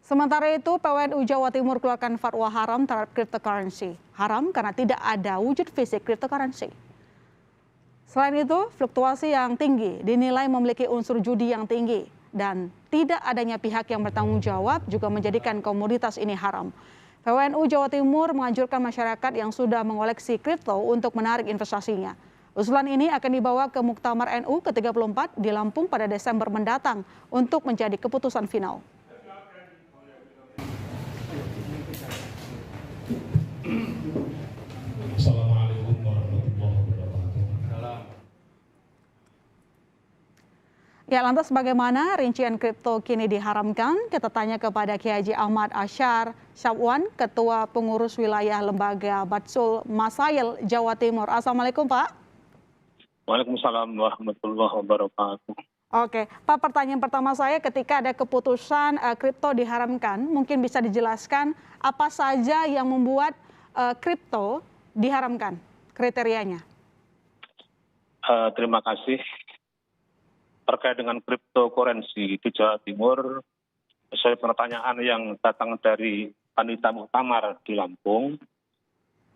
Sementara itu, PWNU Jawa Timur keluarkan fatwa haram terhadap cryptocurrency. Haram karena tidak ada wujud fisik cryptocurrency. Selain itu, fluktuasi yang tinggi dinilai memiliki unsur judi yang tinggi dan tidak adanya pihak yang bertanggung jawab juga menjadikan komoditas ini haram. PWNU Jawa Timur menganjurkan masyarakat yang sudah mengoleksi kripto untuk menarik investasinya. Usulan ini akan dibawa ke Muktamar NU ke-34 di Lampung pada Desember mendatang untuk menjadi keputusan final. Assalamualaikum warahmatullahi wabarakatuh. Ya, lantas bagaimana rincian kripto kini diharamkan? Kita tanya kepada Kiai Haji Ahmad Asyar Syabwan, Ketua Pengurus Wilayah Lembaga Batsul Masail Jawa Timur. Assalamualaikum, Pak. Waalaikumsalam warahmatullahi wabarakatuh. Oke, Pak, pertanyaan pertama saya ketika ada keputusan kripto diharamkan, mungkin bisa dijelaskan apa saja yang membuat kripto diharamkan, kriterianya? Terima kasih. Terkait dengan cryptocurrency di Jawa Timur, sesuai pertanyaan yang datang dari Panitia Muktamar di Lampung,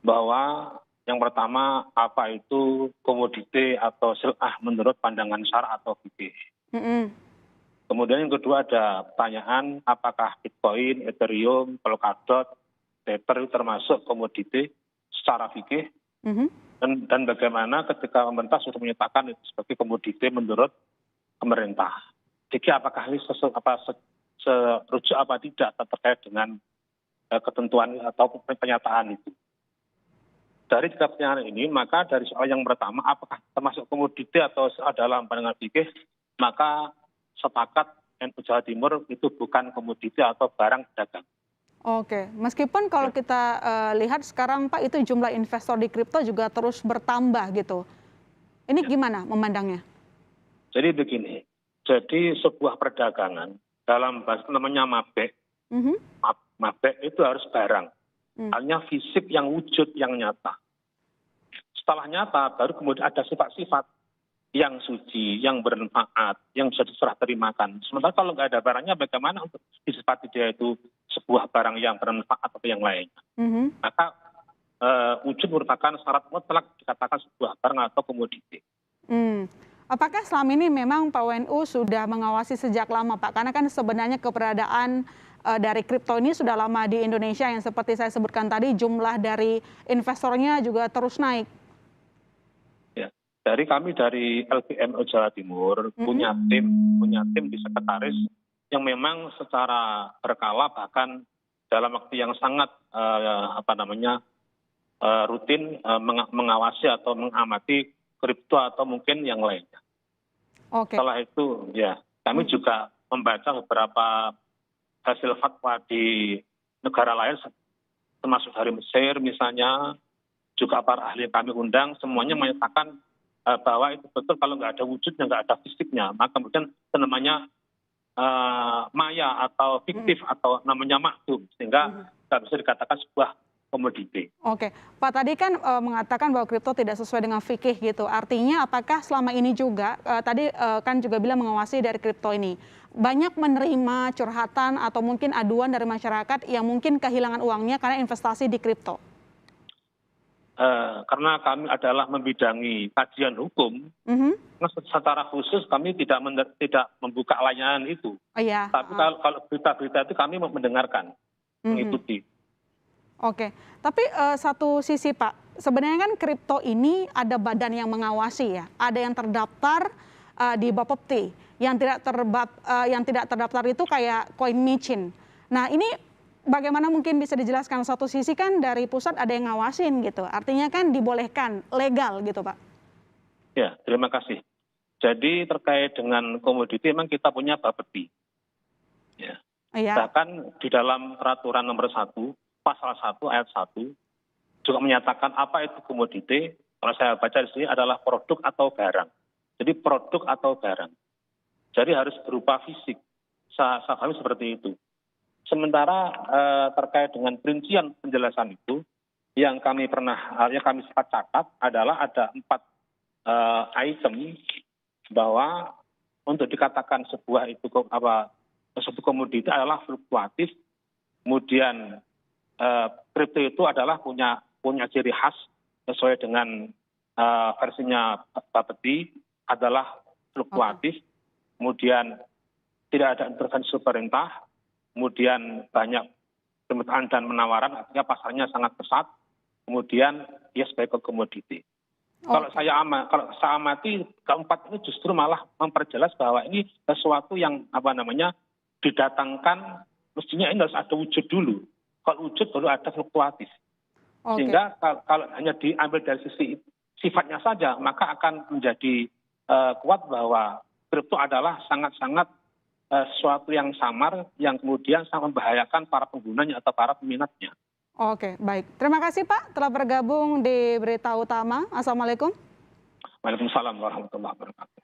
bahwa yang pertama, apa itu komoditi atau sil'ah menurut pandangan syara atau fikih. Kemudian yang kedua ada pertanyaan, apakah Bitcoin, Ethereum, Polkadot, Tether itu termasuk komoditi secara fikih, dan bagaimana ketika pemerintah sudah menyatakan itu sebagai komoditi menurut pemerintah. Jadi apakah ini serujuk apa tidak terkait dengan ketentuan atau pernyataan itu. Dari tiga pertanyaan ini, maka dari soal yang pertama, apakah termasuk komoditi atau dalam pandangan fikih, maka sepakat NU Jawa Timur itu bukan komoditi atau barang dagang. Oke, meskipun kalau kita lihat sekarang, Pak, itu jumlah investor di kripto juga terus bertambah gitu. Ini gimana memandangnya? Jadi begini, jadi sebuah perdagangan dalam bahasa namanya mabek, mabek itu harus barang, hanya fisik yang wujud yang nyata. Setelah nyata, baru kemudian ada sifat-sifat yang suci, yang bermanfaat, yang bisa diserah terimakan. Sementara kalau nggak ada barangnya, bagaimana untuk disifati dia itu sebuah barang yang bermanfaat atau yang lainnya. Maka wujud merupakan syarat mutlak dikatakan sebuah barang atau komoditi. Apakah selama ini memang PWNU sudah mengawasi sejak lama, Pak? Karena kan sebenarnya keberadaan dari kripto ini sudah lama di Indonesia, yang seperti saya sebutkan tadi, jumlah dari investornya juga terus naik. Ya, dari kami dari LBMU Jawa Timur punya tim di sekretaris yang memang secara berkala bahkan dalam waktu yang sangat rutin mengawasi atau mengamati kripto atau mungkin yang lainnya. Setelah itu, ya kami juga membaca beberapa hasil fatwa di negara lain, termasuk dari Mesir misalnya, juga para ahli yang kami undang, semuanya menyatakan bahwa itu betul kalau nggak ada wujudnya, nggak ada fisiknya, maka kemudian itu namanya maya atau fiktif atau namanya makdum, sehingga tidak bisa dikatakan sebuah komoditi. Oke, Pak, tadi kan mengatakan bahwa kripto tidak sesuai dengan fikih gitu. Artinya apakah selama ini juga, tadi kan juga bilang mengawasi dari kripto ini, banyak menerima curhatan atau mungkin aduan dari masyarakat yang mungkin kehilangan uangnya karena investasi di kripto? Karena kami adalah membidangi kajian hukum, secara khusus kami tidak membuka layanan itu. Tapi kalau berita-berita itu kami mendengarkan, mengikuti. Oke, tapi satu sisi, Pak, sebenarnya kan kripto ini ada badan yang mengawasi ya, ada yang terdaftar di Bapepti, yang tidak terdaftar itu kayak CoinMichin. Nah, ini bagaimana mungkin bisa dijelaskan? Satu sisi kan dari pusat ada yang ngawasin gitu, artinya kan dibolehkan, legal gitu, Pak. Ya, terima kasih. Jadi terkait dengan komoditi memang kita punya Bapepti. Ya. Bahkan di dalam peraturan nomor 1, pasal 1 ayat 1 juga menyatakan apa itu komoditi. Kalau saya baca di sini adalah produk atau barang. Jadi produk atau barang. Jadi harus berupa fisik. Saya pahami seperti itu. Sementara terkait dengan perincian penjelasan itu, yang kami sempat catat adalah ada 4 item bahwa untuk dikatakan sebuah itu suatu komoditi adalah fluktuatif, kemudian kripto itu adalah punya ciri khas sesuai dengan versinya Bapeti adalah fluktuatif, kemudian tidak ada intervensi pemerintah, kemudian banyak permintaan dan menawaran, artinya pasarnya sangat pesat, kemudian dia sebagai komoditi. Kalau saya amati keempat ini justru malah memperjelas bahwa ini sesuatu yang didatangkan, mestinya ini harus ada wujud dulu. Kalau wujud baru ada fluktuatif. Sehingga kalau hanya diambil dari sisi sifatnya saja, maka akan menjadi kuat bahwa kripto adalah sangat-sangat sesuatu yang samar yang kemudian sangat membahayakan para penggunanya atau para peminatnya. Oke, baik. Terima kasih Pak telah bergabung di Berita Utama. Assalamualaikum. Waalaikumsalam warahmatullahi wabarakatuh.